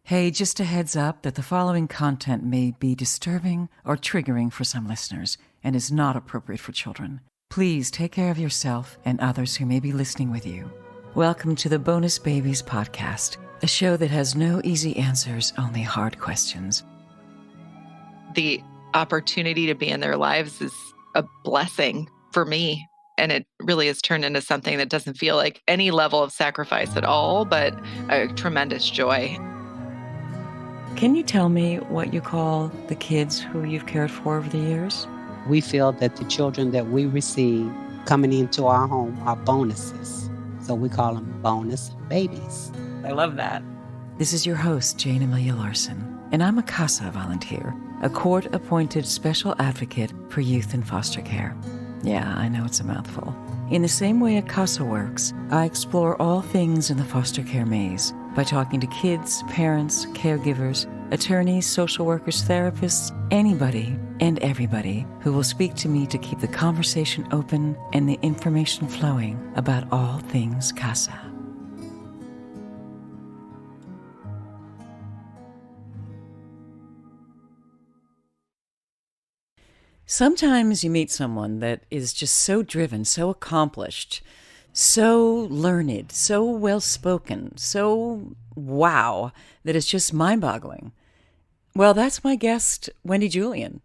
Hey, just a heads up that the following content may be disturbing or triggering for some listeners and is not appropriate for children. Please take care of yourself and others who may be listening with you. Welcome to the Bonus Babies podcast, a show that has no easy answers, only hard questions. The opportunity to be in their lives is a blessing for me. And it really has turned into something that doesn't feel like any level of sacrifice at all, but a tremendous joy. Can you tell me what you call the kids who you've cared for over the years? We feel that the children that we receive coming into our home are bonuses. So we call them bonus babies. I love that. This is your host, Jayne Amelia Larson, and I'm a CASA volunteer, a court-appointed special advocate for youth in foster care. Yeah, I know it's a mouthful. In the same way a CASA works, I explore all things in the foster care maze by talking to kids, parents, caregivers, attorneys, social workers, therapists, anybody and everybody who will speak to me to keep the conversation open and the information flowing about all things CASA. Sometimes you meet someone that is just so driven, so accomplished, so learned, so well-spoken, so wow, that it's just mind-boggling. Well, that's my guest, Wendelyn Julien.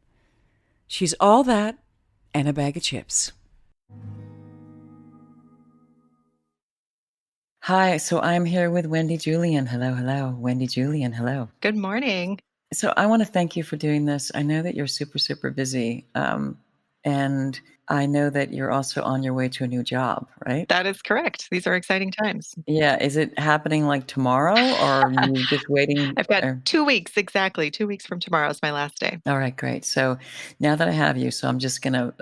She's all that and a bag of chips. Hi, so I'm here with Wendelyn Julien. Hello. Wendelyn Julien, hello. Good morning. So I want to thank you for doing this. I know that you're super, super busy. And I know that you're also on your way to a new job, right? That is correct. These are exciting times. Yeah. Is it happening like tomorrow or are you just waiting? I've got 2 weeks, exactly. 2 weeks from tomorrow is my last day. All right, great. So now that I have you, so I'm just gonna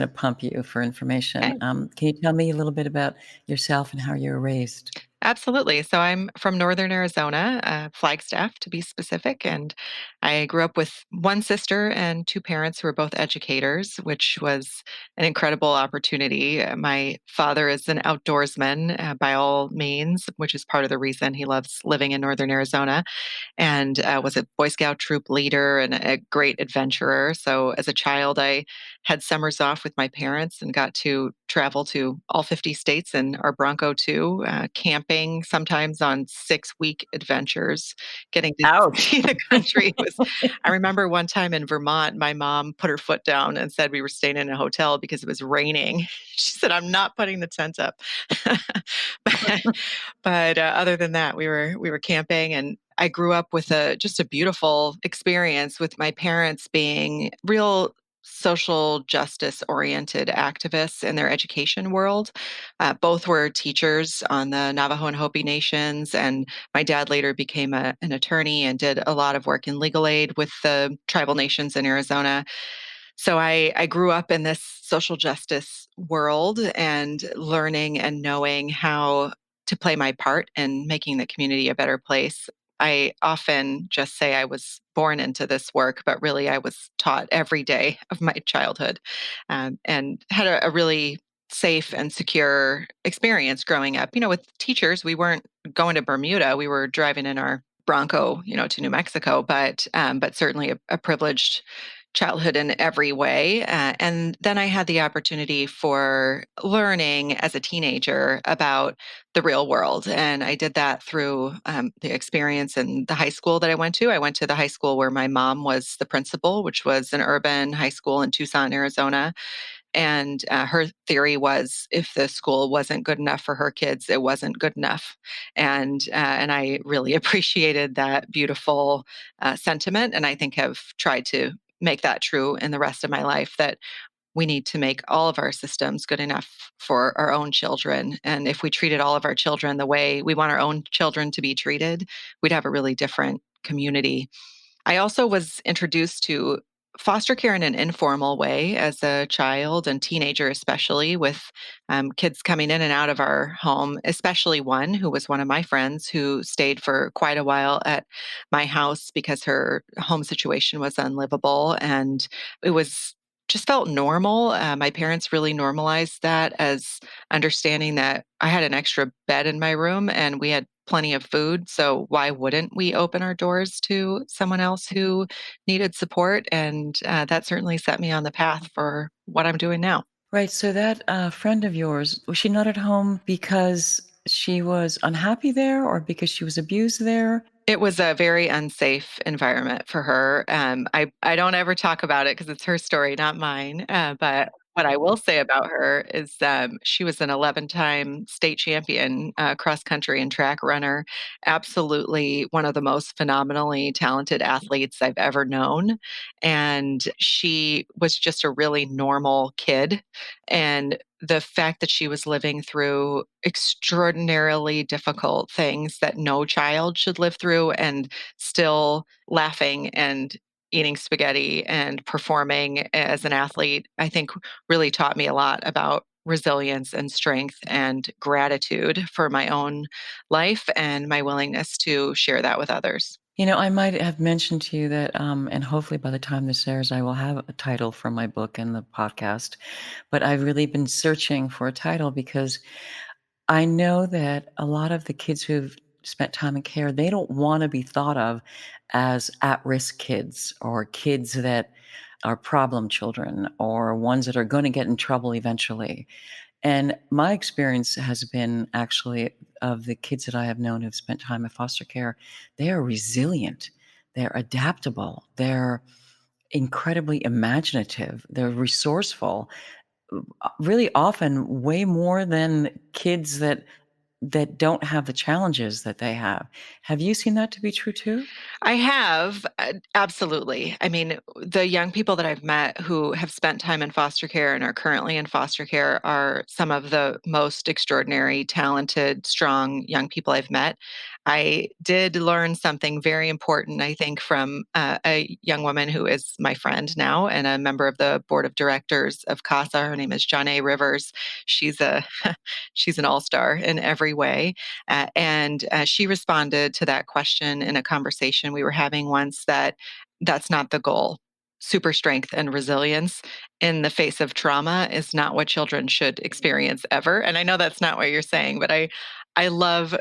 pump you for information. Okay. Can you tell me a little bit about yourself and how you were raised? Absolutely. So I'm from Northern Arizona, Flagstaff to be specific, and I grew up with one sister and two parents who were both educators, which was an incredible opportunity. My father is an outdoorsman by all means, which is part of the reason he loves living in Northern Arizona, and was a Boy Scout troop leader and a great adventurer. So as a child, I had summers off with my parents and got to travel to all 50 states and our Bronco too, camping sometimes on 6-week adventures, getting to Ouch. see the country. I remember one time in Vermont, my mom put her foot down and said we were staying in a hotel because it was raining. She said, "I'm not putting the tent up." but other than that, we were camping, and I grew up with just a beautiful experience with my parents being real social justice oriented activists in their education world. Both were teachers on the Navajo and Hopi nations, and my dad later became an attorney and did a lot of work in legal aid with the tribal nations in Arizona. So I grew up in this social justice world and learning and knowing how to play my part in making the community a better place. I often just say I was born into this work, but really I was taught every day of my childhood, and had a really safe and secure experience growing up. With teachers, we weren't going to Bermuda; we were driving in our Bronco, to New Mexico, but certainly a privileged childhood in every way. And then I had the opportunity for learning as a teenager about the real world. And I did that through the experience in the high school that I went to. I went to the high school where my mom was the principal, which was an urban high school in Tucson, Arizona. And her theory was if the school wasn't good enough for her kids, it wasn't good enough. And I really appreciated that beautiful sentiment. And I think have tried to make that true in the rest of my life, that we need to make all of our systems good enough for our own children. And if we treated all of our children the way we want our own children to be treated, we'd have a really different community. I also was introduced to foster care in an informal way as a child and teenager, especially with kids coming in and out of our home, especially one who was one of my friends who stayed for quite a while at my house because her home situation was unlivable. And it was just felt normal. My parents really normalized that as understanding that I had an extra bed in my room and we had plenty of food. So why wouldn't we open our doors to someone else who needed support? And that certainly set me on the path for what I'm doing now. Right. So that friend of yours, was she not at home because she was unhappy there or because she was abused there? It was a very unsafe environment for her. I don't ever talk about it because it's her story, not mine. But what I will say about her is she was an 11-time state champion cross country and track runner. Absolutely one of the most phenomenally talented athletes I've ever known. And she was just a really normal kid. And the fact that she was living through extraordinarily difficult things that no child should live through and still laughing and eating spaghetti and performing as an athlete, I think really taught me a lot about resilience and strength and gratitude for my own life and my willingness to share that with others. I might have mentioned to you that, and hopefully by the time this airs, I will have a title for my book and the podcast. But I've really been searching for a title because I know that a lot of the kids who've spent time in care, they don't want to be thought of as at-risk kids or kids that are problem children or ones that are going to get in trouble eventually. And my experience has been actually of the kids that I have known who've spent time in foster care, they are resilient, they're adaptable, they're incredibly imaginative, they're resourceful, really often way more than kids that don't have the challenges that they have. Have you seen that to be true too? I have, absolutely. I mean, the young people that I've met who have spent time in foster care and are currently in foster care are some of the most extraordinary, talented, strong young people I've met. I did learn something very important, I think, from a young woman who is my friend now and a member of the board of directors of CASA. Her name is Jayne Rivers. She's a she's an all-star in every way. And she responded to that question in a conversation we were having once that that's not the goal. Super strength and resilience in the face of trauma is not what children should experience ever. And I know that's not what you're saying, but I love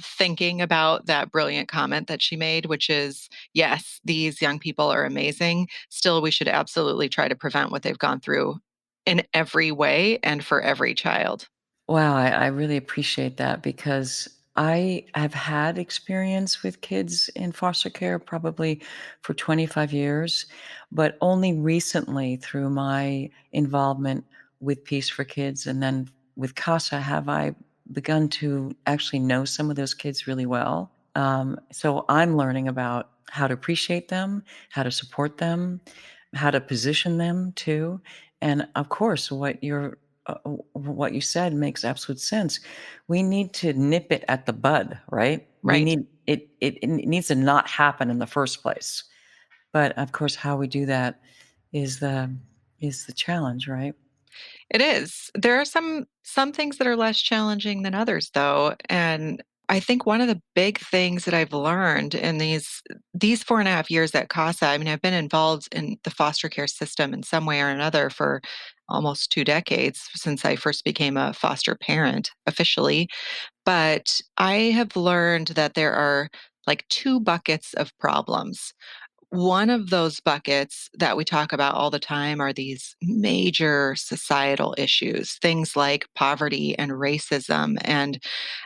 thinking about that brilliant comment that she made, which is yes, these young people are amazing. Still, we should absolutely try to prevent what they've gone through in every way and for every child. Wow, I really appreciate that because I have had experience with kids in foster care probably for 25 years, but only recently through my involvement with Peace for Kids and then with CASA have I begun to actually know some of those kids really well. So I'm learning about how to appreciate them, how to support them, how to position them too. And of course, what you said makes absolute sense. We need to nip it at the bud, right? We Right. need it needs to not happen in the first place. But of course, how we do that is the challenge, right? It is. There are some things that are less challenging than others though, and I think one of the big things that I've learned in these 4.5 years at CASA, I mean, I've been involved in the foster care system in some way or another for almost 2 decades since I first became a foster parent officially, but I have learned that there are, like, 2 buckets of problems. One of those buckets that we talk about all the time are these major societal issues, things like poverty and racism and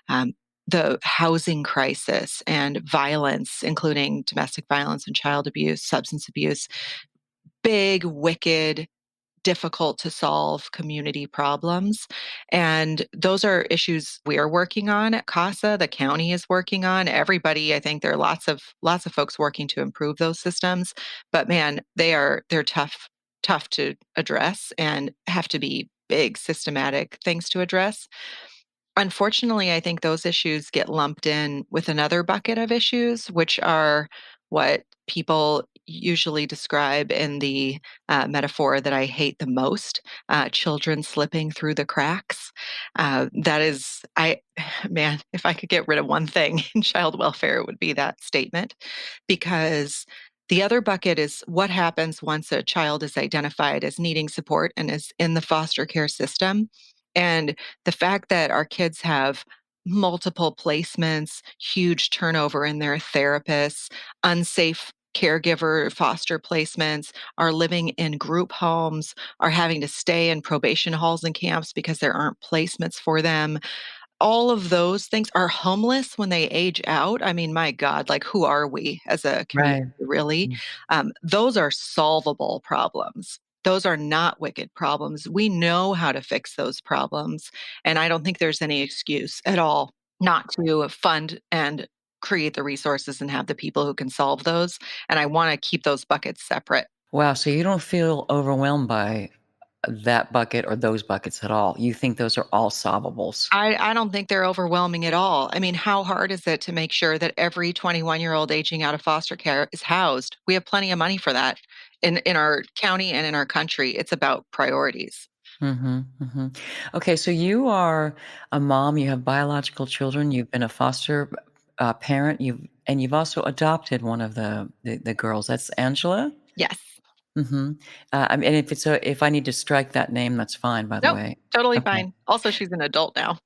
um, the housing crisis and violence, including domestic violence and child abuse, substance abuse, big, wicked, difficult to solve community problems. And those are issues we are working on at CASA, the county is working on. Everybody, I think there are lots of folks working to improve those systems. But man, they're tough to address and have to be big systematic things to address. Unfortunately, I think those issues get lumped in with another bucket of issues, which are what people usually describe in the metaphor that I hate the most, children slipping through the cracks. That is, man, if I could get rid of one thing in child welfare, it would be that statement. Because the other bucket is what happens once a child is identified as needing support and is in the foster care system. And the fact that our kids have multiple placements, huge turnover in their therapists, unsafe caregiver foster placements, are living in group homes, are having to stay in probation halls and camps because there aren't placements for them. All of those things, are homeless when they age out. I mean, my God, like, who are we as a community, Right. really? Those are solvable problems. Those are not wicked problems. We know how to fix those problems. And I don't think there's any excuse at all not to fund and create the resources and have the people who can solve those. And I want to keep those buckets separate. Wow. So you don't feel overwhelmed by that bucket or those buckets at all. You think those are all solvables. I don't think they're overwhelming at all. I mean, how hard is it to make sure that every 21-year-old aging out of foster care is housed? We have plenty of money for that in our county and in our country. It's about priorities. Mm-hmm, mm-hmm. Okay, so you are a mom. You have biological children. You've been a foster parent. You've also adopted one of the girls. That's Angela. Yes. Mm-hmm. I mean, if I need to strike that name, that's fine. By the Nope. way. Totally Okay. fine. Also, she's an adult now.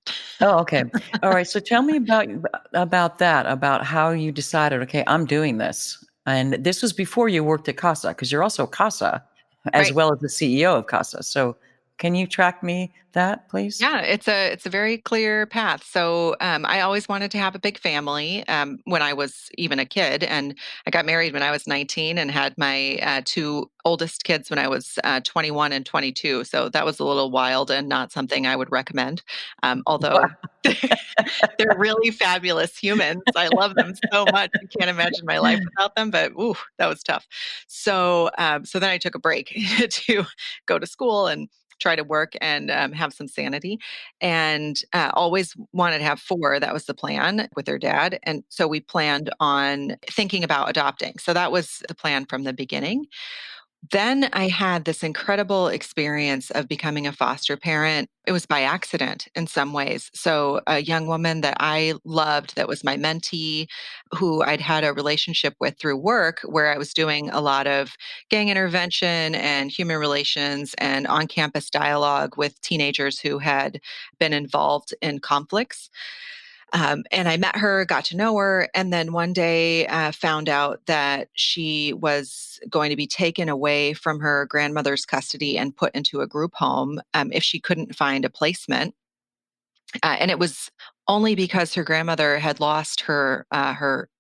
Oh, okay. All right. So tell me about that. About how you decided. Okay, I'm doing this, and this was before you worked at CASA, because you're also CASA, as Right. well as the CEO of CASA. So can you track me that, please? Yeah, it's a very clear path. So I always wanted to have a big family when I was even a kid, and I got married when I was 19 and had my two oldest kids when I was 21 and 22. So that was a little wild and not something I would recommend. Although they're really fabulous humans, I love them so much. I can't imagine my life without them. But ooh, that was tough. So so then I took a break to go to school and try to work and have some sanity, and always wanted to have four. That was the plan with their dad. And so we planned on thinking about adopting. So that was the plan from the beginning. Then I had this incredible experience of becoming a foster parent. It was by accident in some ways. So, a young woman that I loved, that was my mentee, who I'd had a relationship with through work, where I was doing a lot of gang intervention and human relations and on campus dialogue with teenagers who had been involved in conflicts. And I met her, got to know her, and then one day found out that she was going to be taken away from her grandmother's custody and put into a group home if she couldn't find a placement. And it was only because her grandmother had lost her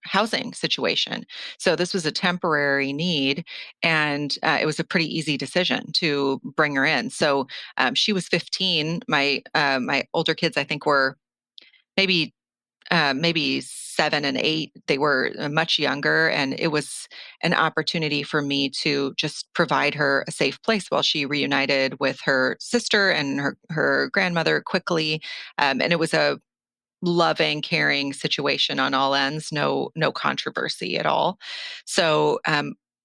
housing situation. So this was a temporary need, and it was a pretty easy decision to bring her in. So she was 15. My older kids, I think, were maybe maybe 7 and 8. They were much younger, and it was an opportunity for me to just provide her a safe place while she reunited with her sister and her grandmother quickly. And it was a loving, caring situation on all ends. No controversy at all. So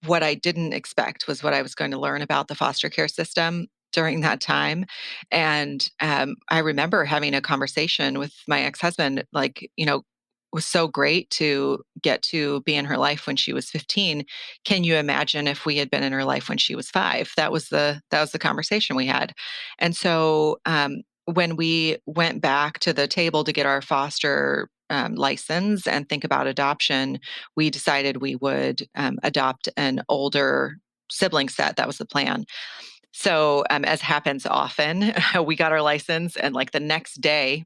what I didn't expect was what I was going to learn about the foster care system during that time. And I remember having a conversation with my ex-husband, like, it was so great to get to be in her life when she was 15. Can you imagine if we had been in her life when she was 5? That was the conversation we had. And so when we went back to the table to get our foster license and think about adoption, we decided we would adopt an older sibling set. That was the plan. So, as happens often, we got our license, and like the next day,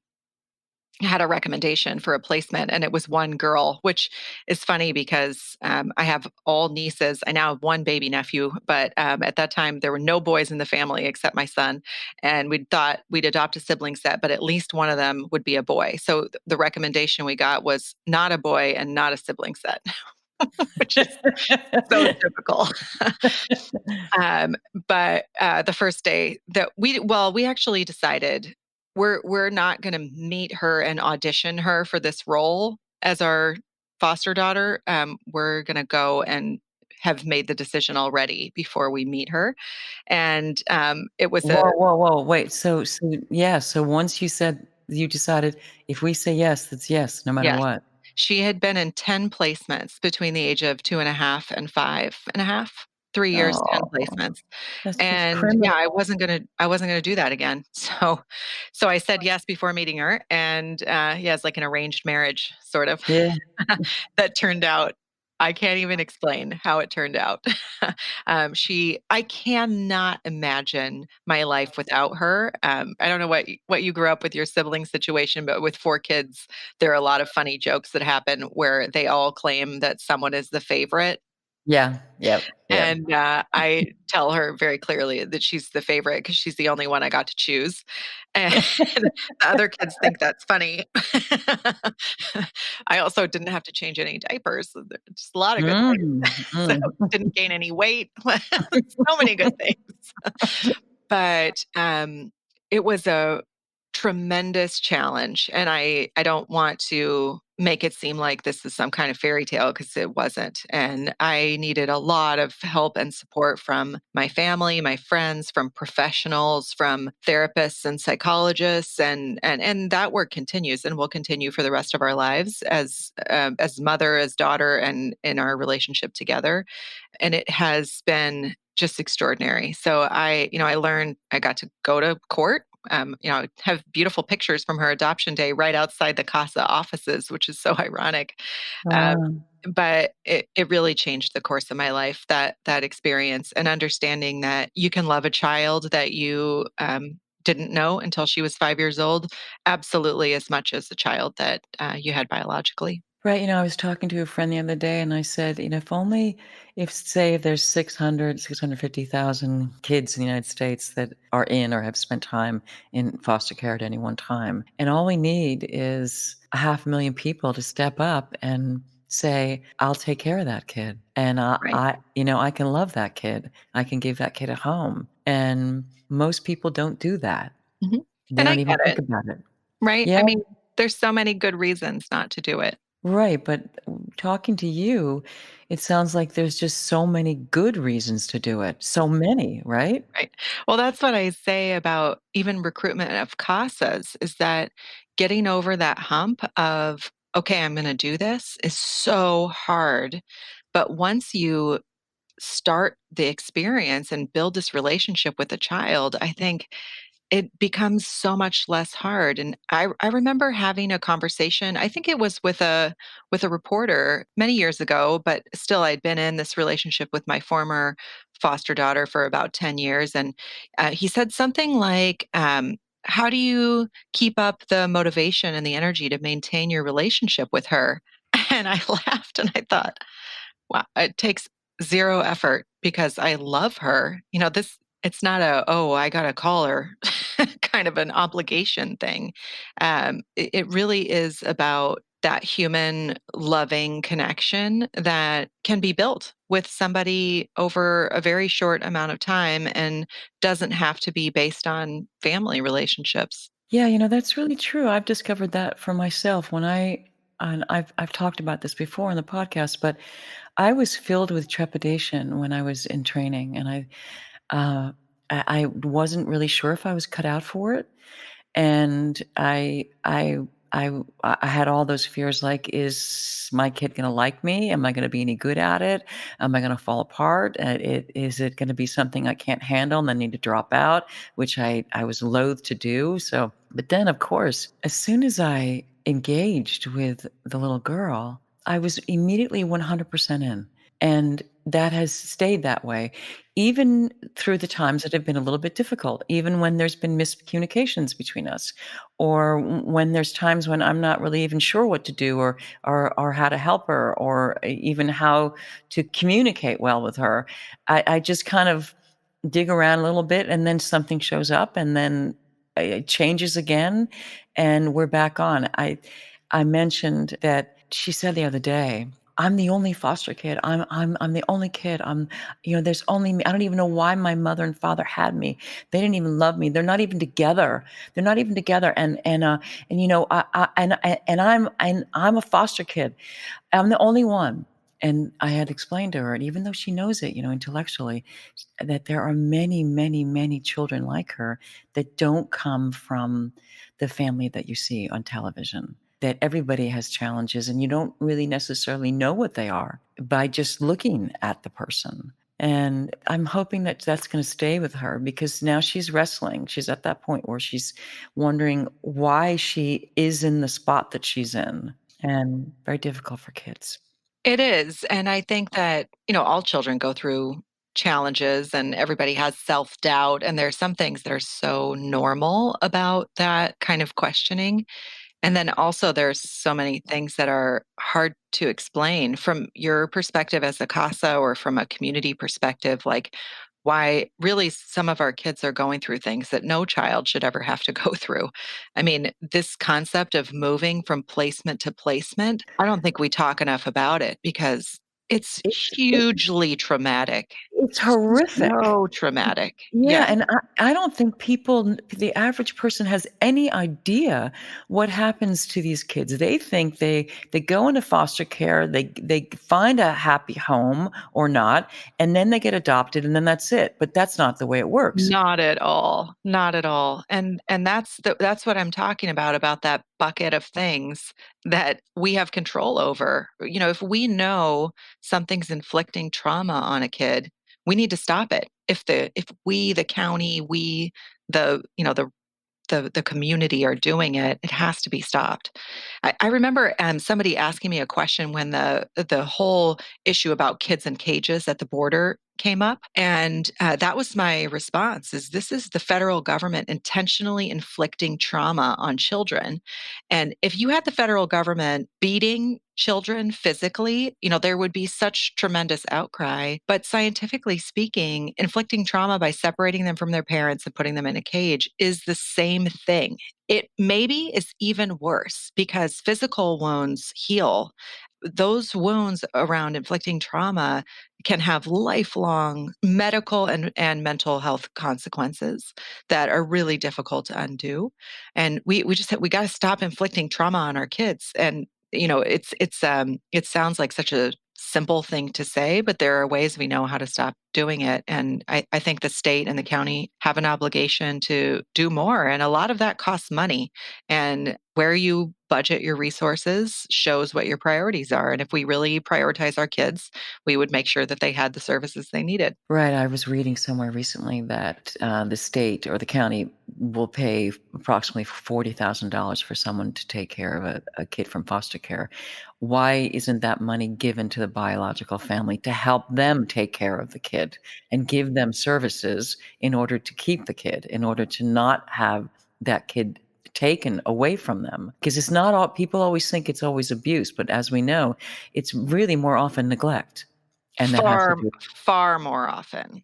had a recommendation for a placement, and it was one girl, which is funny because I have all nieces. I now have one baby nephew, but at that time there were no boys in the family except my son, and we thought we'd adopt a sibling set, but at least one of them would be a boy. So the recommendation we got was not a boy and not a sibling set, which is so typical. um, but the first day that we actually decided we're not going to meet her and audition her for this role as our foster daughter. We're going to go and have made the decision already before we meet her, and it was a Whoa! Wait. So once you decided, if we say yes, that's yes, no matter yes. what. She had been in 10 placements between the age of 2.5 and 5.5. 3 years, 10 Oh, placements. that's just And yeah, criminal. I wasn't gonna do that again. So I said yes before meeting her, and, yeah, it's like an arranged marriage, sort of, Yeah. that turned out I can't even explain how it turned out. I cannot imagine my life without her. I don't know what you grew up with your sibling situation, but with 4 kids, there are a lot of funny jokes that happen where they all claim that someone is the favorite. Yeah. Yep. Yep. And, I tell her very clearly that she's the favorite because she's the only one I got to choose, and the other kids think that's funny. I also didn't have to change any diapers, so there just a lot of good things. Mm, So, mm. didn't gain any weight. So many good things. But, it was a tremendous challenge, and I don't want to make it seem like this is some kind of fairy tale because it wasn't, and I needed a lot of help and support from my family, my friends, from professionals, from therapists and psychologists, and that work continues and will continue for the rest of our lives as mother, as daughter, and in our relationship together, and it has been just extraordinary. So I learned I got to go to court. Have beautiful pictures from her adoption day right outside the CASA offices, which is so ironic. Um, Wow. but it really changed the course of my life, that experience, and understanding that you can love a child that you didn't know until she was 5 years old, absolutely as much as the child that you had biologically. Right, I was talking to a friend the other day and I said, if only if say if there's 650,000 kids in the United States that are in or have spent time in foster care at any one time, and all we need is 500,000 people to step up and say, "I'll take care of that kid, and Right. I can love that kid. I can give that kid a home." And most people don't do that. Mhm. They And I don't even get think it, about it. right? Yeah. I mean, there's so many good reasons not to do it. Right, but talking to you, it sounds like there's just so many good reasons to do it. So many, right? Right. Well, that's what I say about even recruitment of CASAs is that getting over that hump of, okay, I'm going to do this is so hard. But once you start the experience and build this relationship with a child, I think it becomes so much less hard, and I remember having a conversation, I think it was with a reporter many years ago, but still I'd been in this relationship with my former foster daughter for about 10 years, and, he said something like, "How do you keep up the motivation and the energy to maintain your relationship with her?" And I laughed and I thought, wow, it takes 0 effort because I love her. It's not a, "Oh, I gotta call her," kind of an obligation thing. It really is about that human loving connection that can be built with somebody over a very short amount of time and doesn't have to be based on family relationships. Yeah, that's really true. I've discovered that for myself when and I've talked about this before in the podcast, but I was filled with trepidation when I was in training and uh I wasn't really sure if I was cut out for it. And I had all those fears like, is my kid gonna like me? Am I gonna be any good at it? Am I gonna fall apart? Is it gonna be something I can't handle and then need to drop out, which I was loath to do. So, but then of course, as soon as I engaged with the little girl, I was immediately 100% in. And that has stayed that way, even through the times that have been a little bit difficult, even when there's been miscommunications between us, or when there's times when I'm not really even sure what to do, or how to help her, or even how to communicate well with her. I just kind of dig around a little bit, and then something shows up, and then it changes again, and we're back on. I mentioned that she said the other day, "I'm the only foster kid. I'm the only kid. There's only me. I don't even know why my mother and father had me. They didn't even love me. They're not even together. They're not even together. And I'm a foster kid. I'm the only one." And I had explained to her, and even though she knows it, intellectually, that there are many, many, many children like her that don't come from the family that you see on television. That everybody has challenges, and you don't really necessarily know what they are by just looking at the person. And I'm hoping that that's going to stay with her, because now she's wrestling. She's at that point where she's wondering why she is in the spot that she's in, and very difficult for kids. It is. And I think that, all children go through challenges and everybody has self-doubt. And there's some things that are so normal about that kind of questioning. And then also there's so many things that are hard to explain from your perspective as a CASA or from a community perspective, like why really some of our kids are going through things that no child should ever have to go through. I mean, this concept of moving from placement to placement, I don't think we talk enough about it because it's hugely traumatic. It's horrific. So traumatic. Yeah, and I don't think the average person has any idea what happens to these kids. They think they go into foster care, they find a happy home or not, and then they get adopted, and then that's it. But that's not the way it works. Not at all. Not at all. And that's what I'm talking about that bucket of things that we have control over. If we know something's inflicting trauma on a kid, we need to stop it. If we, the county, the community are doing it, it has to be stopped. I remember somebody asking me a question when the whole issue about kids in cages at the border came up, and that was my response: is this is the federal government intentionally inflicting trauma on children. And if you had the federal government beating children physically, there would be such tremendous outcry. But scientifically speaking, inflicting trauma by separating them from their parents and putting them in a cage is the same thing. It maybe is even worse because physical wounds heal. Those wounds around inflicting trauma can have lifelong medical and mental health consequences that are really difficult to undo. And we got to stop inflicting trauma on our kids. And it sounds like such a simple thing to say, but there are ways we know how to stop doing it. And I think the state and the county have an obligation to do more. And a lot of that costs money. And where you budget your resources shows what your priorities are. And if we really prioritize our kids, we would make sure that they had the services they needed. Right. I was reading somewhere recently that the state or the county will pay approximately $40,000 for someone to take care of a kid from foster care. Why isn't that money given to the biological family to help them take care of the kid and give them services in order to keep the kid, in order to not have that kid taken away from them? Because it's not all, people always think it's always abuse, but as we know, it's really more often neglect. And that has to do Far more often.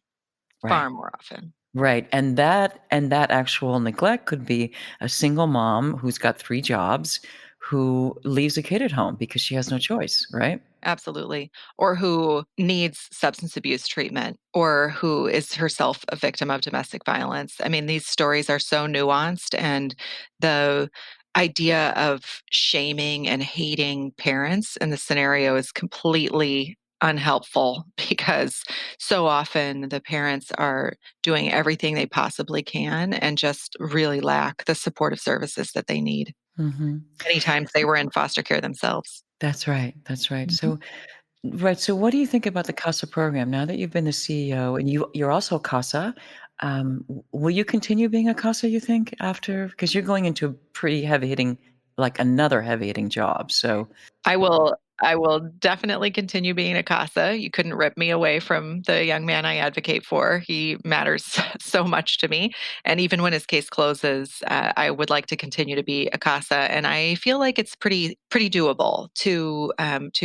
right. Far more often. Right. And that actual neglect could be a single mom who's got 3 jobs who leaves a kid at home because she has no choice, right? Absolutely. Or who needs substance abuse treatment, or who is herself a victim of domestic violence. I mean, these stories are so nuanced, and the idea of shaming and hating parents in the scenario is completely unhelpful because so often the parents are doing everything they possibly can and just really lack the supportive services that they need. Mhm. Many times they were in foster care themselves. That's right. That's right. Mhm. So what do you think about the CASA program now that you've been the CEO and you're also a CASA? Will you continue being a CASA, you think, after? Because you're going into a pretty heavy hitting, like another heavy hitting job. So I will definitely continue being a CASA. You couldn't rip me away from the young man I advocate for. He matters so much to me. And even when his case closes, I would like to continue to be a CASA. And I feel like it's pretty doable to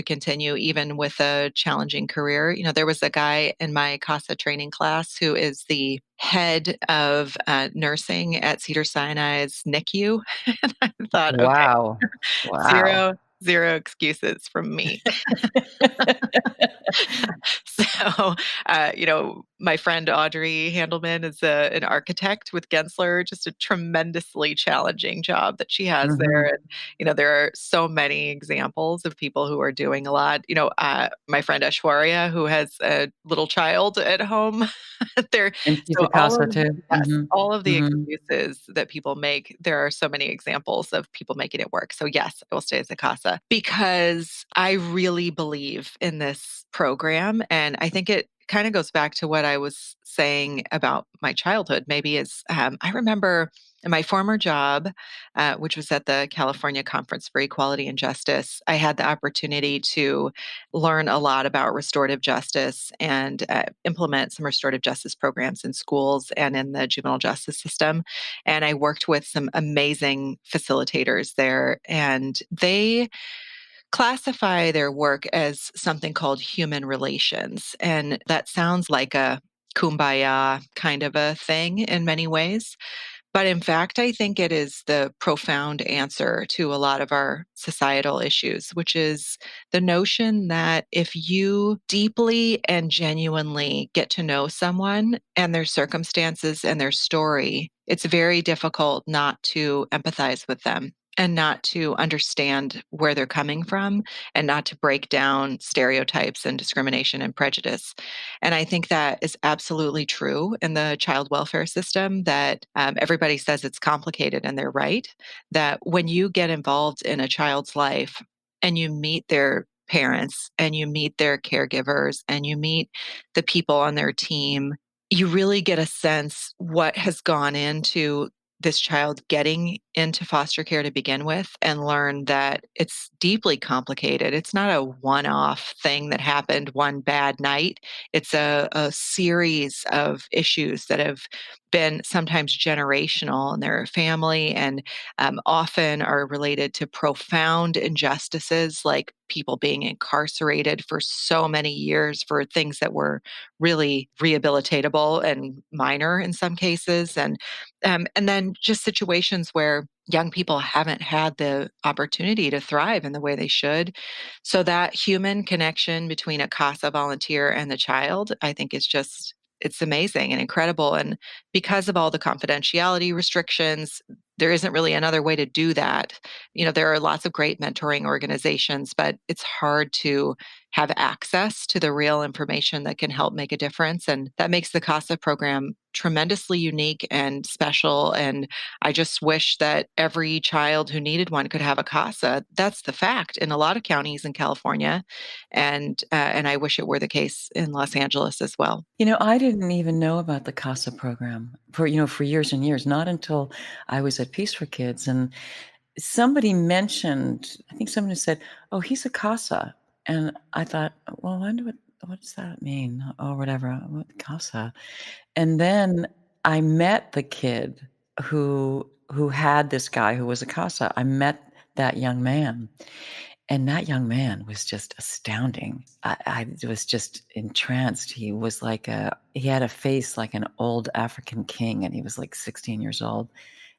continue even with a challenging career. There was a guy in my CASA training class who is the head of nursing at Cedar Sinai's NICU. And I thought, okay, wow. Wow. zero excuses from me. So, my friend Audrey Handelman is an architect with Gensler, just a tremendously challenging job that she has there. Mhm. And, there are so many examples of people who are doing a lot. My friend Ashwarya, who has a little child at home, there. And she's So a CASA too? yes, Mhm. all of the Mhm. excuses that people make, there are so many examples of people making it work. So yes, I will stay as a CASA because I really believe in this program. And I think it kind of goes back to what I was saying about my childhood, maybe is I remember in my former job, which was at the California Conference for Equality and Justice, I had the opportunity to learn a lot about restorative justice and implement some restorative justice programs in schools and in the juvenile justice system. And I worked with some amazing facilitators there, and they classify their work as something called human relations. And that sounds like a kumbaya kind of a thing in many ways. But in fact, I think it is the profound answer to a lot of our societal issues, which is the notion that if you deeply and genuinely get to know someone and their circumstances and their story, it's very difficult not to empathize with them and not to understand where they're coming from and not to break down stereotypes and discrimination and prejudice. And I think that is absolutely true in the child welfare system, that everybody says it's complicated, and they're right. That when you get involved in a child's life and you meet their parents and you meet their caregivers and you meet the people on their team, you really get a sense what has gone into this child getting into foster care to begin with, and learn that it's deeply complicated. It's not a one-off thing that happened one bad night. It's a series of issues that have been sometimes generational in their family, and often are related to profound injustices, like people being incarcerated for so many years for things that were really rehabilitatable and minor in some cases. And then just situations where young people haven't had the opportunity to thrive in the way they should. So that human connection between a CASA volunteer and the child, I think is just, it's amazing and incredible. And because of all the confidentiality restrictions, there isn't really another way to do that. There are lots of great mentoring organizations, but it's hard to have access to the real information that can help make a difference. And that makes the CASA program tremendously unique and special. And I just wish that every child who needed one could have a CASA. That's the fact in a lot of counties in California. And I wish it were the case in Los Angeles as well. I didn't even know about the CASA program for years and years, not until I was at Peace for Kids. And somebody mentioned, I think somebody said, "Oh, he's a CASA." And I thought, well, what does that mean? Or whatever, what CASA? And then I met the kid who had this guy who was a CASA. I met that young man. And that young man was just astounding. I was just entranced. He had a face like an old African king, and he was like 16 years old.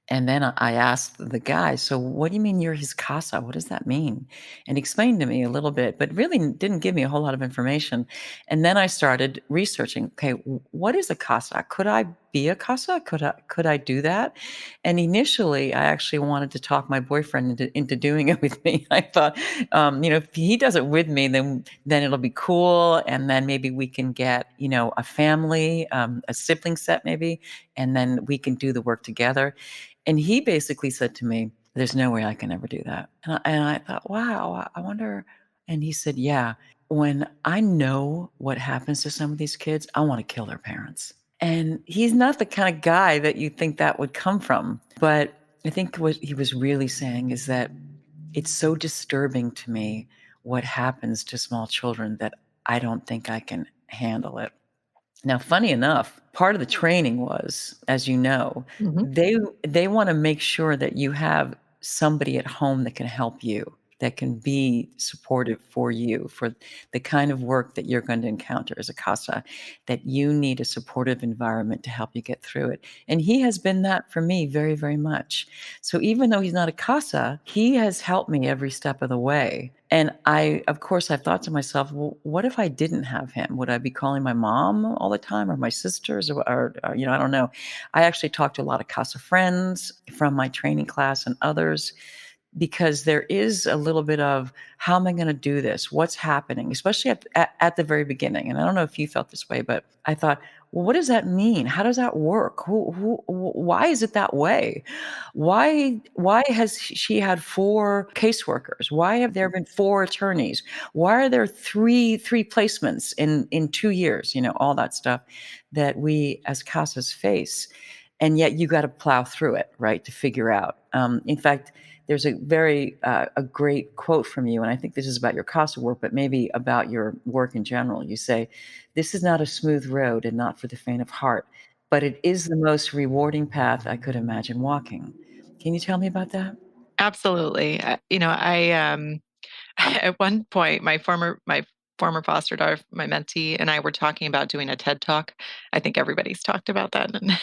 And then I asked the guy, "So what do you mean you're his CASA? What does that mean?" And he explained to me a little bit, but really didn't give me a whole lot of information. And then I started researching, okay, what is a CASA? Could I be a CASA? Could I do that? And initially, I actually wanted to talk my boyfriend into doing it with me. I thought, if he does it with me, then it'll be cool. And then maybe we can get, a family, a sibling set maybe, and then we can do the work together. And he basically said to me, "There's no way I can ever do that." And I thought, wow, I wonder. And he said, "Yeah, when I know what happens to some of these kids, I want to kill their parents." And he's not the kind of guy that you think that would come from. But I think what he was really saying is that it's so disturbing to me what happens to small children that I don't think I can handle it. Now, funny enough, part of the training was, as you know, they want to make sure that you have somebody at home that can help you, that can be supportive for you, for the kind of work that you're going to encounter as a CASA, that you need a supportive environment to help you get through it. And he has been that for me very, very much. So even though he's not a CASA, he has helped me every step of the way. And of course, I've thought to myself, well, what if I didn't have him? Would I be calling my mom all the time, or my sisters, or I don't know. I actually talked to a lot of CASA friends from my training class and others, because there is a little bit of, how am I going to do this? What's happening? Especially at the very beginning. And I don't know if you felt this way, but I thought, well, what does that mean? How does that work? Why is it that way? Why has she had 4 caseworkers? Why have there been 4 attorneys? Why are there three placements in 2 years? All that stuff that we as CASAs face. And yet you got to plow through it, right, to figure out. In fact, there's a great quote from you, and I think this is about your CASA work, but maybe about your work in general. You say, "This is not a smooth road and not for the faint of heart, but it is the most rewarding path I could imagine walking." Can you tell me about that? Absolutely. I at one point, my former foster daughter, my mentee, and I were talking about doing a TED Talk. I think everybody's talked about that. And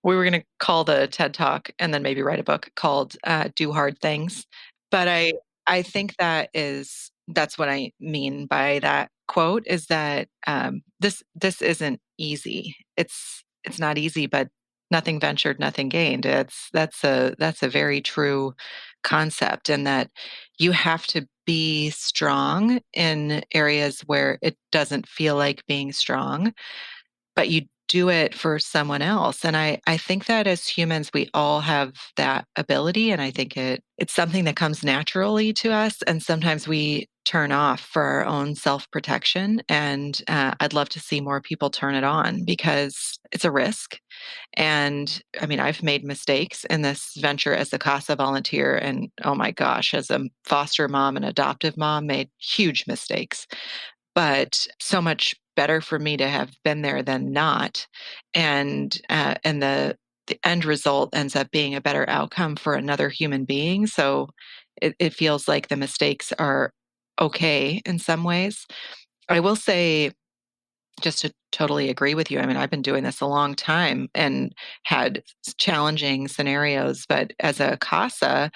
we were gonna call the TED Talk and then maybe write a book called, Do Hard Things. But I think that's what I mean by that quote, is that, this isn't easy. It's not easy, but nothing ventured, nothing gained. That's a very true concept, and that you have to be strong in areas where it doesn't feel like being strong, but you do it for someone else. And I think that as humans, we all have that ability. And I think it's something that comes naturally to us. And sometimes we turn off for our own self protection. And I'd love to see more people turn it on, because it's a risk. And I mean, I've made mistakes in this venture as a CASA volunteer. And oh my gosh, as a foster mom and adoptive mom, made huge mistakes, but so much better for me to have been there than not. And the end result ends up being a better outcome for another human being. So it feels like the mistakes are okay in some ways. I will say, just to totally agree with you, I mean, I've been doing this a long time and had challenging scenarios, but as a CASA,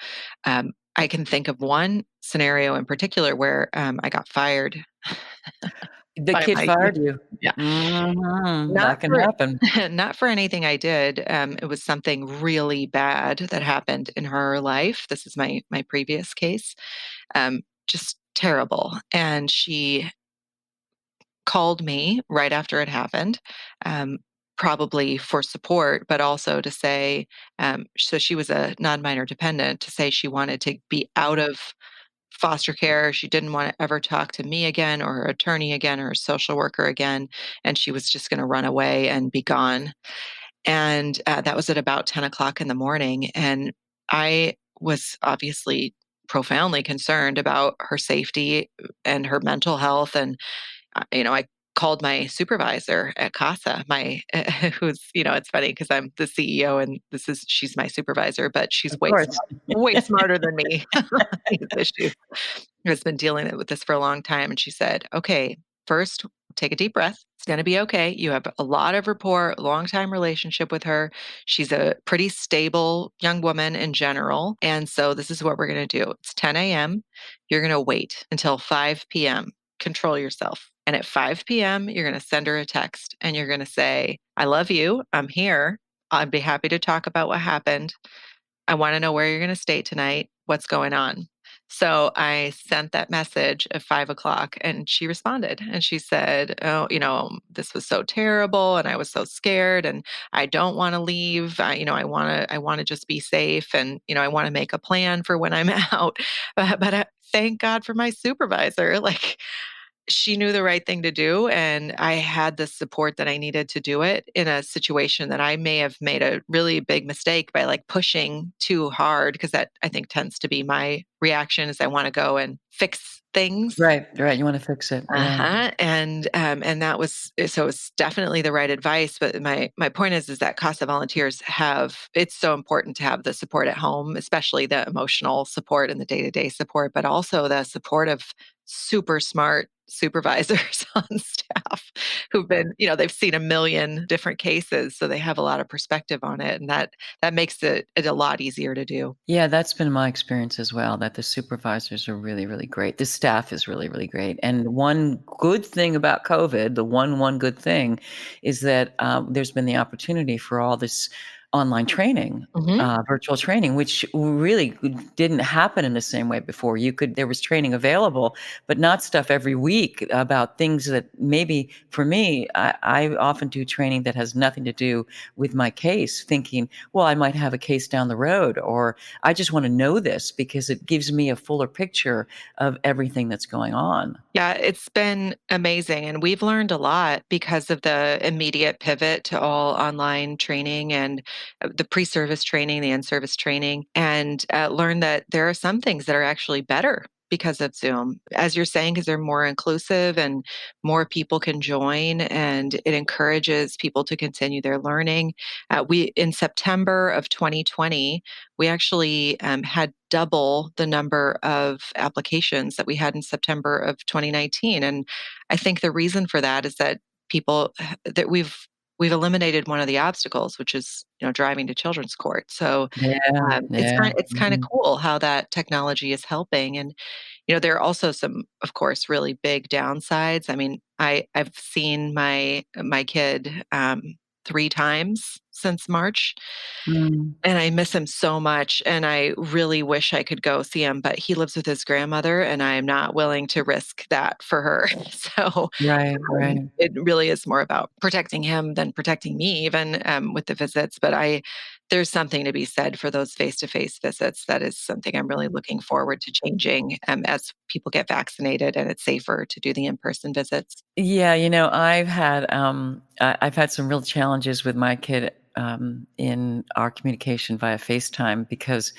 I can think of one scenario in particular where I got fired The by kid my fired you. yeah. That Not can for happen. not for anything I did. It was something really bad that happened in her life. This is my previous case. Just terrible. And she called me right after it happened, um, probably for support, but also to say, so she was a non-minor dependent, to say she wanted to be out of foster care. She didn't want to ever talk to me again, or her attorney again, or her social worker again, and she was just going to run away and be gone. And that was at about 10 o'clock in the morning. And I was obviously profoundly concerned about her safety and her mental health. And I called my supervisor at CASA, who's, it's funny because I'm the CEO and she's my supervisor, but she's Of course. way smarter than me. These issues. Has been dealing with this for a long time. And she said, okay, first, take a deep breath. It's going to be okay. You have a lot of rapport, long time relationship with her. She's a pretty stable young woman in general. And so this is what we're going to do. It's 10 a.m. You're going to wait until 5 p.m. Control yourself. And at 5 p.m., you're going to send her a text and you're going to say, I love you. I'm here. I'd be happy to talk about what happened. I want to know where you're going to stay tonight. What's going on? So I sent that message at 5 o'clock and she responded and she said, oh, this was so terrible and I was so scared and I don't want to leave. I want to just be safe and, I want to make a plan for when I'm out. But thank God for my supervisor. Like, she knew the right thing to do, and I had the support that I needed to do it in a situation that I may have made a really big mistake by like pushing too hard, because that I think tends to be my reaction, is I want to go and fix things. Right. You want to fix it. Yeah. Uh-huh. And that was, so it's definitely the right advice. But my point is that CASA volunteers it's so important to have the support at home, especially the emotional support and the day-to-day support, but also the support of super smart supervisors on staff who've been, they've seen a million different cases, so they have a lot of perspective on it, and that makes it a lot easier to do. Yeah, that's been my experience as well, that the supervisors are really, really great. The staff is really, really great. And one good thing about COVID, the one good thing, is that there's been the opportunity for all this online training, Mhm. virtual training, which really didn't happen in the same way before. There was training available, but not stuff every week about things that maybe for me, I often do training that has nothing to do with my case, thinking, well, I might have a case down the road, or I just want to know this because it gives me a fuller picture of everything that's going on. Yeah, it's been amazing, and we've learned a lot because of the immediate pivot to all online training and the pre-service training, the in-service training, and learned that there are some things that are actually better because of Zoom. As you're saying, because they're more inclusive and more people can join, and it encourages people to continue their learning. We in September of 2020, we actually had double the number of applications that we had in September of 2019. And I think the reason for that is that people that we've eliminated one of the obstacles, which is driving to children's court. So Yeah, yeah. it's kind of Mhm. cool how that technology is helping. And there are also some, of course, really big downsides. I mean, I've seen my kid 3 times since March, Mm, and I miss him so much, and I really wish I could go see him, but he lives with his grandmother, and I am not willing to risk that for her. So, right, right. it really is more about protecting him than protecting me even, with the visits, but there's something to be said for those face-to-face visits. That is something I'm really looking forward to changing, as people get vaccinated and it's safer to do the in-person visits. Yeah, I've had some real challenges with my kid in our communication via FaceTime because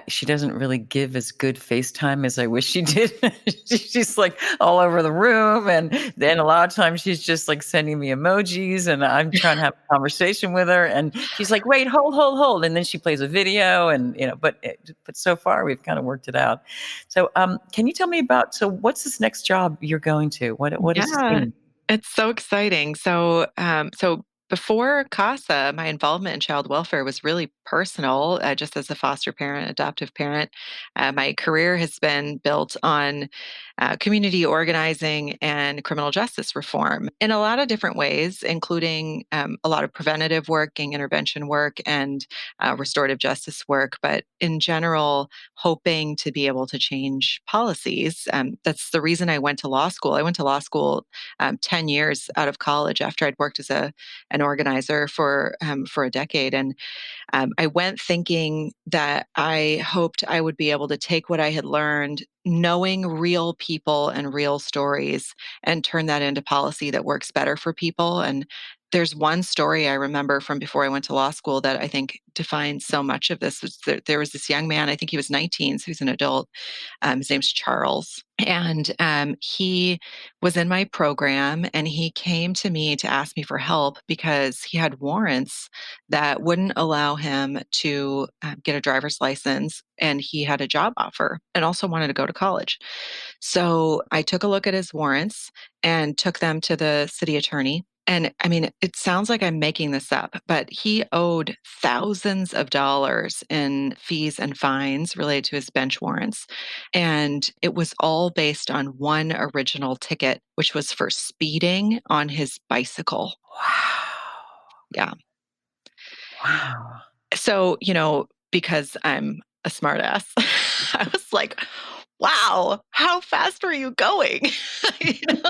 she doesn't really give as good FaceTime as I wish she did. She's like all over the room, and then a lot of times she's just like sending me emojis, and I'm trying to have a conversation with her, and she's like, "Wait, hold, hold, hold," and then she plays a video, and but so far we've kind of worked it out. So, can you tell me about what's this next job you're going to? What is this Yeah, mean? it's so exciting. So before CASA, my involvement in child welfare was really personal, just as a foster parent, adoptive parent. My career has been built on community organizing and criminal justice reform in a lot of different ways, including a lot of preventative work and intervention work and restorative justice work. But in general, hoping to be able to change policies. That's the reason I went to law school. I went to law school 10 years out of college after I'd worked as an organizer for a decade. And I went thinking that I hoped I would be able to take what I had learned, knowing real people and real stories, and turn that into policy that works better for people. And there's one story I remember from before I went to law school that I think defines so much of this. There was this young man, I think he was 19, so he's an adult. His name's Charles. And he was in my program, and he came to me to ask me for help because he had warrants that wouldn't allow him to get a driver's license. And he had a job offer and also wanted to go to college. So I took a look at his warrants and took them to the city attorney. And I mean, it sounds like I'm making this up, but he owed thousands of dollars in fees and fines related to his bench warrants. And it was all based on one original ticket, which was for speeding on his bicycle. Wow, Yeah. wow. So, because I'm a smartass, I was like, wow, how fast were you going? You know?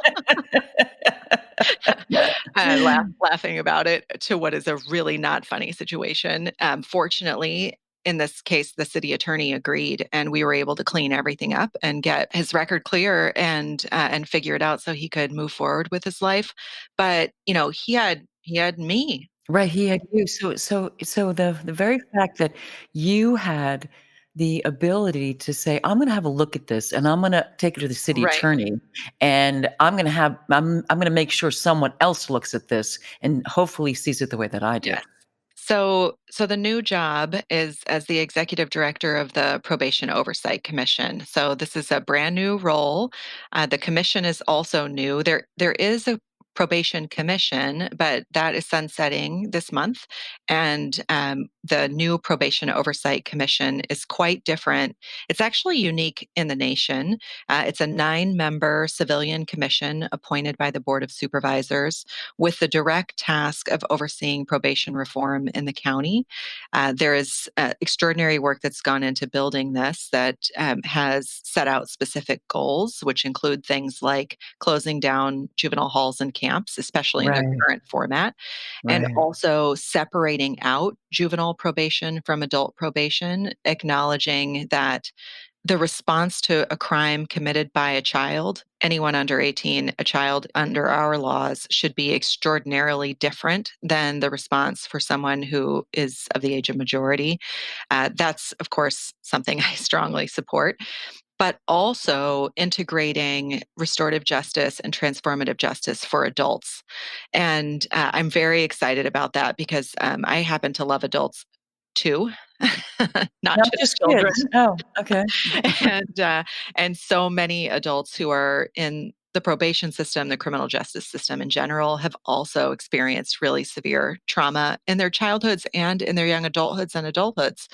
Laughing about it to what is a really not funny situation. Fortunately, in this case, the city attorney agreed, and we were able to clean everything up and get his record clear and figure it out so he could move forward with his life. But he had me. Right, he had you. So the very fact that you had the ability to say, "I'm gonna have a look at this, and I'm gonna take it to the city Right. attorney, and I'm gonna make sure someone else looks at this and hopefully sees it the way that I do." Yes. So the new job is as the executive director of the Probation Oversight Commission. So this is a brand new role. The commission is also new. There is a probation commission, but that is sunsetting this month, and the new Probation Oversight Commission is quite different. It's actually unique in the nation. It's a 9-member civilian commission appointed by the Board of Supervisors with the direct task of overseeing probation reform in the county. There is extraordinary work that's gone into building this that has set out specific goals, which include things like closing down juvenile halls and camps, especially in their Right. current format, and Right. also separating out juvenile probation from adult probation, acknowledging that the response to a crime committed by a child, anyone under 18, a child under our laws, should be extraordinarily different than the response for someone who is of the age of majority. That's, of course, something I strongly support, but also integrating restorative justice and transformative justice for adults. And I'm very excited about that because I happen to love adults too, not Not just just children. kids. Oh, okay. And so many adults who are in the probation system, the criminal justice system in general, have also experienced really severe trauma in their childhoods and in their young adulthoods and adulthoods.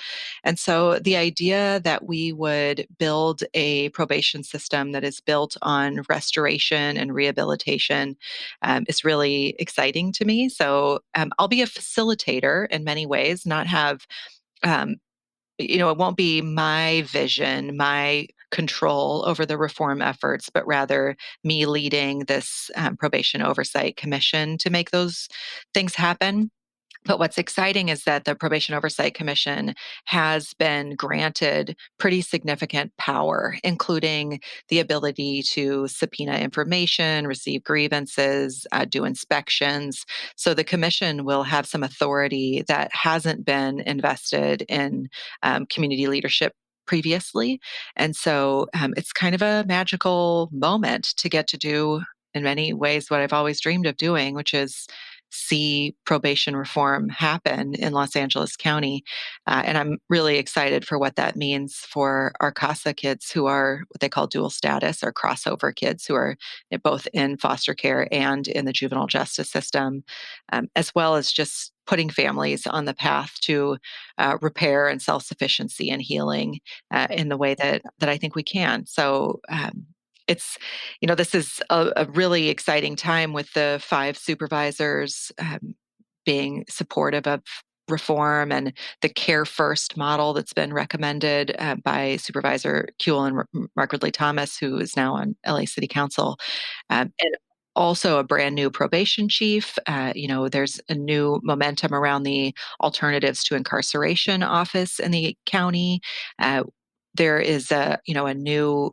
And so the idea that we would build a probation system that is built on restoration and rehabilitation is really exciting to me. So I'll be a facilitator in many ways, not have um, it won't be my vision, my control over the reform efforts, but rather me leading this probation oversight commission to make those things happen. But what's exciting is that the Probation Oversight Commission has been granted pretty significant power, including the ability to subpoena information, receive grievances, do inspections. So the commission will have some authority that hasn't been invested in community leadership previously. And so it's kind of a magical moment to get to do, in many ways, what I've always dreamed of doing, which is see probation reform happen in Los Angeles County. And I'm really excited for what that means for our CASA kids who are what they call dual status or crossover kids who are both in foster care and in the juvenile justice system, as well as just putting families on the path to repair and self-sufficiency and healing in the way that I think we can. So it's, this is a really exciting time with the 5 supervisors being supportive of reform and the care first model that's been recommended by Supervisor Kuehl and Mark Ridley Thomas, who is now on LA City Council, and also a brand new probation chief. There's a new momentum around the Alternatives to Incarceration office in the county. There is a new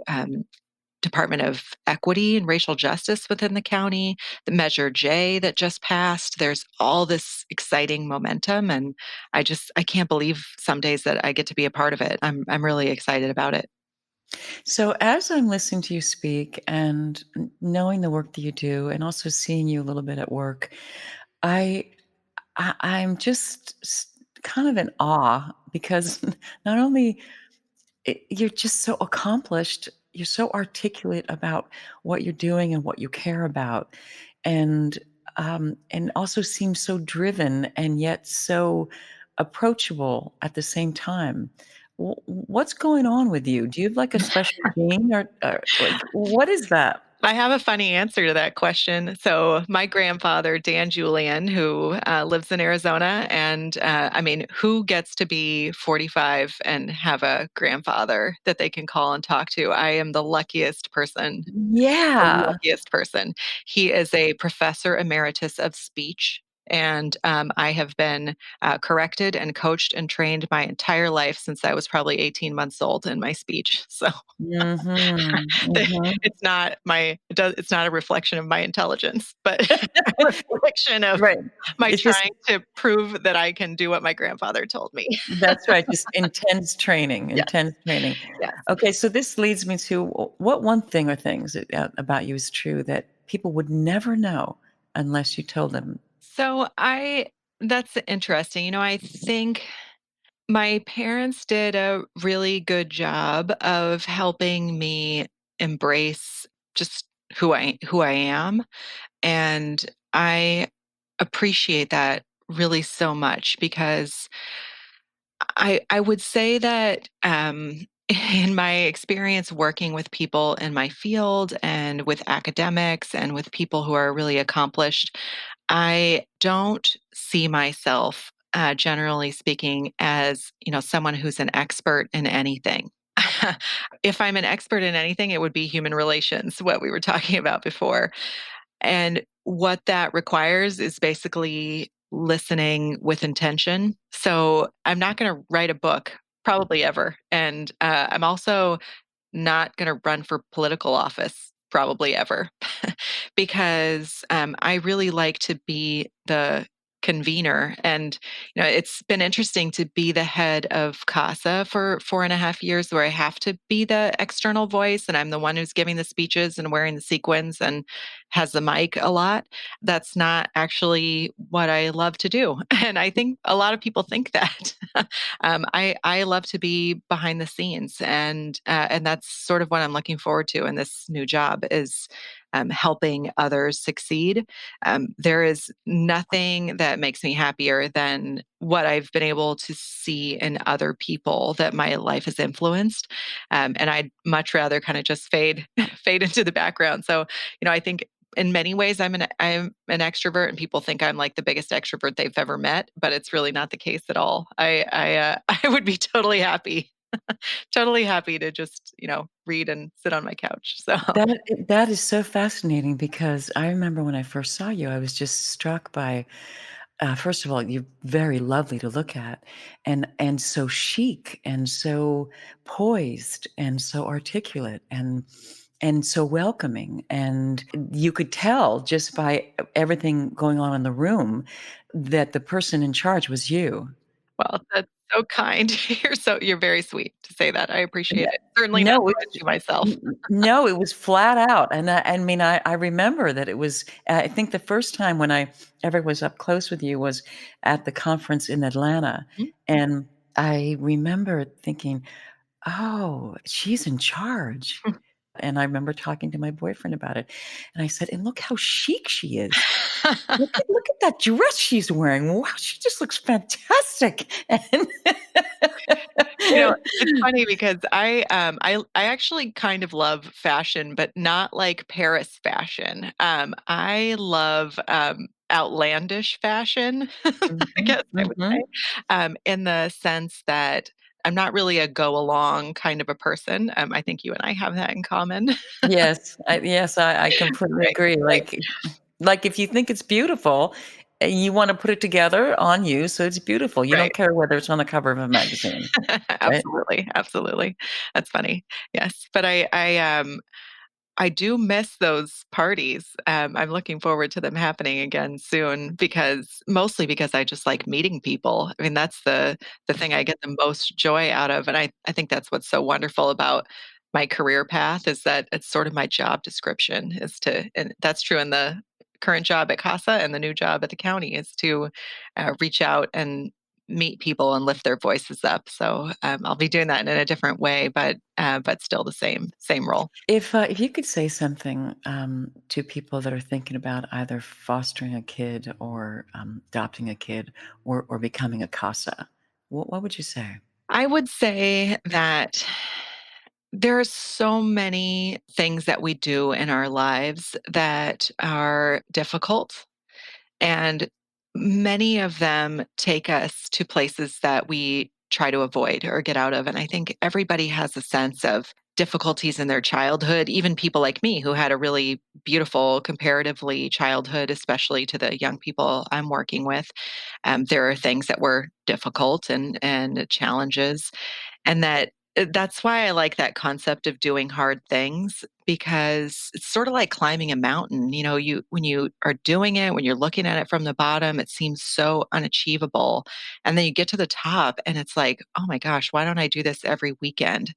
Department of Equity and Racial Justice within the county, the Measure J that just passed. There's all this exciting momentum, and I can't believe some days that I get to be a part of it. I'm really excited about it. So as I'm listening to you speak and knowing the work that you do and also seeing you a little bit at work, I'm just kind of in awe because not only you're just so accomplished, you're so articulate about what you're doing and what you care about, and also seem so driven and yet so approachable at the same time. What's going on with you? Do you have like a special gene, or like what is that? I have a funny answer to that question. So my grandfather, Dan Julien, who lives in Arizona, and who gets to be 45 and have a grandfather that they can call and talk to? I am the luckiest person. The Yeah. luckiest person. He is a professor emeritus of speech. And I have been corrected and coached and trained my entire life since I was probably 18 months old in my speech. So Mhm. Mhm. it's not a reflection of my intelligence, but a reflection of Right. my It's just trying to prove that I can do what my grandfather told me. That's right, just intense training, Yes, intense training. yes. Okay, so this leads me to what one thing or things about you is true that people would never know unless you told them? So that's interesting. I think my parents did a really good job of helping me embrace just who I am, and I appreciate that really so much because I would say that in my experience working with people in my field and with academics and with people who are really accomplished, I don't see myself, generally speaking, as someone who's an expert in anything. If I'm an expert in anything, it would be human relations, what we were talking about before. And what that requires is basically listening with intention. So I'm not going to write a book, probably ever. And I'm also not going to run for political office, probably ever, because I really like to be the convener. And it's been interesting to be the head of CASA for 4.5 years, where I have to be the external voice, and I'm the one who's giving the speeches and wearing the sequins and has the mic a lot. That's not actually what I love to do, and I think a lot of people think that. I love to be behind the scenes, and that's sort of what I'm looking forward to in this new job is helping others succeed. There is nothing that makes me happier than what I've been able to see in other people that my life has influenced, and I'd much rather kind of just fade fade into the background. So, I think in many ways I'm an extrovert, and people think I'm like the biggest extrovert they've ever met, but it's really not the case at all. I would be totally happy, totally happy to just read and sit on my couch. So That is so fascinating because I remember when I first saw you, I was just struck by, first of all, you're very lovely to look at, and so chic, and so poised, and so articulate, and so welcoming, and you could tell just by everything going on in the room that the person in charge was you. well, that's so kind. You're very sweet to say that. I appreciate it. Certainly not No, how I see myself. no, it was flat out, and I mean, I remember that it was I think the first time when I ever was up close with you was at the conference in Atlanta, Mhm. and I remember thinking, "Oh, she's in charge." And I remember talking to my boyfriend about it, and I said, "And look how chic she is. Look at that dress she's wearing. Wow, she just looks fantastic." And It's funny because I actually kind of love fashion, but not like Paris fashion. I love outlandish fashion, I Mhm, guess I would mhm. say, in the sense that I'm not really a go along kind of a person. I think you and I have that in common. Yes, I completely Right, agree, right, like, if you think it's beautiful, you wanna put it together on you so it's beautiful. You right. don't care whether it's on the cover of a magazine, right? Absolutely, absolutely. That's funny. Yes, but I do miss those parties. I'm looking forward to them happening again soon because mostly because I just like meeting people. I mean, that's the thing I get the most joy out of, and I think that's what's so wonderful about my career path is that it's sort of my job description is to, and that's true in the current job at CASA and the new job at the county is to reach out and meet people and lift their voices up. So I'll be doing that in a different way, but still the same role. If you could say something, to people that are thinking about either fostering a kid or, adopting a kid or becoming a CASA, what would you say? I would say that there are so many things that we do in our lives that are difficult, and many of them take us to places that we try to avoid or get out of. And I think everybody has a sense of difficulties in their childhood, even people like me who had a really beautiful, comparatively childhood, especially to the young people I'm working with. There are things that were difficult and challenges, and that's why I like that concept of doing hard things because it's sort of like climbing a mountain. You when you are doing it, when you're looking at it from the bottom, it seems so unachievable. And then you get to the top and it's like, "Oh my gosh, why don't I do this every weekend?"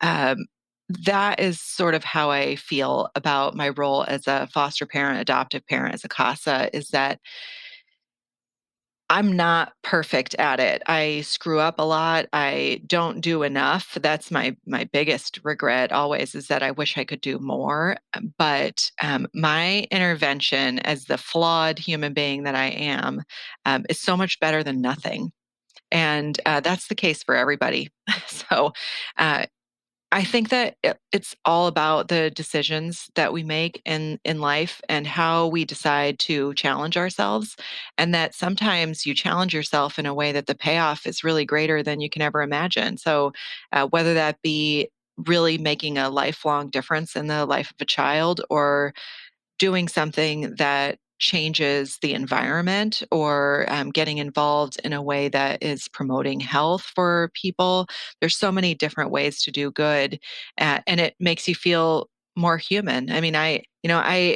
Um, that is sort of how I feel about my role as a foster parent, adoptive parent, as a CASA, is that I'm not perfect at it. I screw up a lot. I don't do enough. That's my biggest regret always is that I wish I could do more. But my intervention as the flawed human being that I am is so much better than nothing. And that's the case for everybody. So I think that it's all about the decisions that we make in life and how we decide to challenge ourselves. And that sometimes you challenge yourself in a way that the payoff is really greater than you can ever imagine. So whether that be really making a lifelong difference in the life of a child, or doing something that changes the environment, or getting involved in a way that is promoting health for people. There's so many different ways to do good, and it makes you feel more human. I mean, I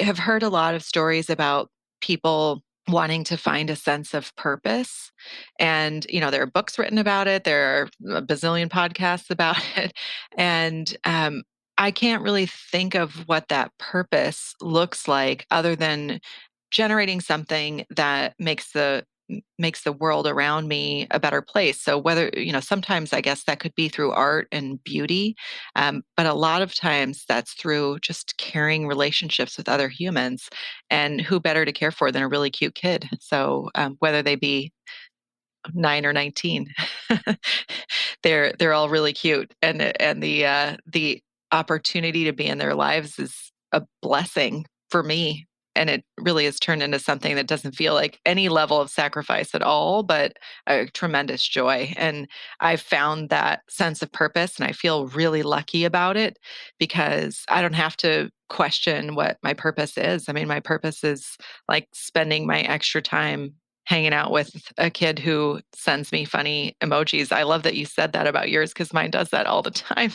have heard a lot of stories about people wanting to find a sense of purpose. And, there are books written about it. There are a bazillion podcasts about it. And I can't really think of what that purpose looks like other than generating something that makes the world around me a better place. So whether, sometimes I guess that could be through art and beauty, but a lot of times that's through just caring relationships with other humans. And who better to care for than a really cute kid? So whether they be 9 or 19. They're all really cute, and the opportunity to be in their lives is a blessing for me, and it really has turned into something that doesn't feel like any level of sacrifice at all, but a tremendous joy. And I've found that sense of purpose, and I feel really lucky about it because I don't have to question what my purpose is. I mean, my purpose is like spending my extra time hanging out with a kid who sends me funny emojis. I love that you said that about yours because mine does that all the time.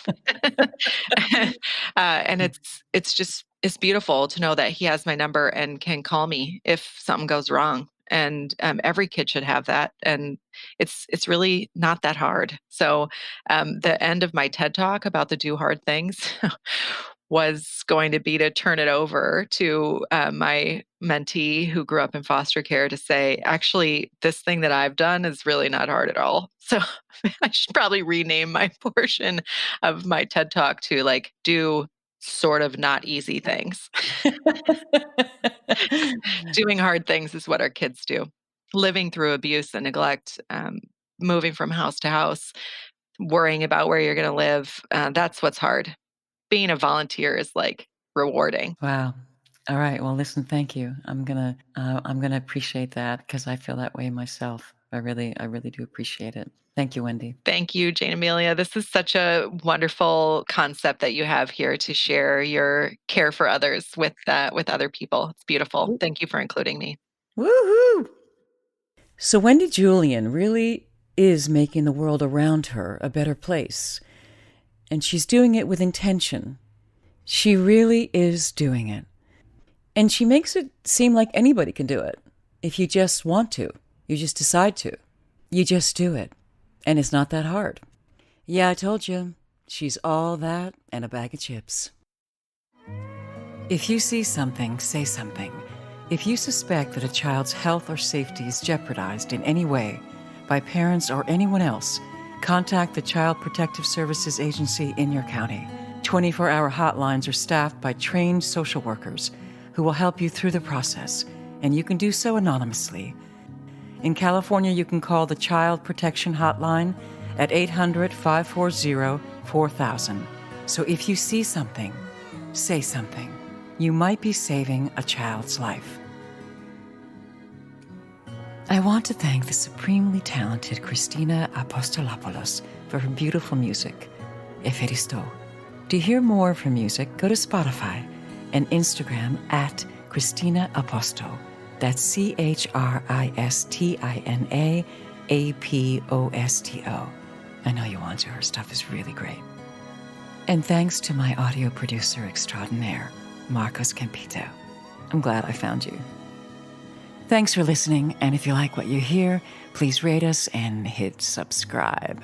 And it's beautiful to know that he has my number and can call me if something goes wrong. And every kid should have that, and it's really not that hard. So the end of my TED Talk about the do hard things was going to be to turn it over to my mentee who grew up in foster care to say, actually, this thing that I've done is really not hard at all. So I should probably rename my portion of my TED Talk to like do sort of not easy things. Doing hard things is what our kids do. Living through abuse and neglect, moving from house to house, worrying about where you're going to live. That's what's hard. Being a volunteer is like rewarding. Wow. All right. Well, listen, thank you. I'm gonna appreciate that because I feel that way myself. I really do appreciate it. Thank you, Wendy. Thank you, Jayne Amelia. This is such a wonderful concept that you have here to share your care for others with other people. It's beautiful. Thank you for including me. Woohoo! So Wendelyn Julien really is making the world around her a better place. And she's doing it with intention. She really is doing it. And she makes it seem like anybody can do it. If you just want to, you just decide to. You just do it. And it's not that hard. Yeah, I told you, she's all that and a bag of chips. If you see something, say something. If you suspect that a child's health or safety is jeopardized in any way by parents or anyone else, contact the Child Protective Services Agency in your county. 24-hour hotlines are staffed by trained social workers who will help you through the process, and you can do so anonymously. In California, you can call the Child Protection Hotline at 800-540-4000. So if you see something, say something. You might be saving a child's life. I want to thank the supremely talented Christina Apostolopoulos for her beautiful music, Eferisto. To hear more of her music, go to Spotify and Instagram at Christina Aposto. That's CHRISTINAAPOSTO. I know you want to. Her stuff is really great. And thanks to my audio producer extraordinaire, Marcos Campito. I'm glad I found you. Thanks for listening, and if you like what you hear, please rate us and hit subscribe.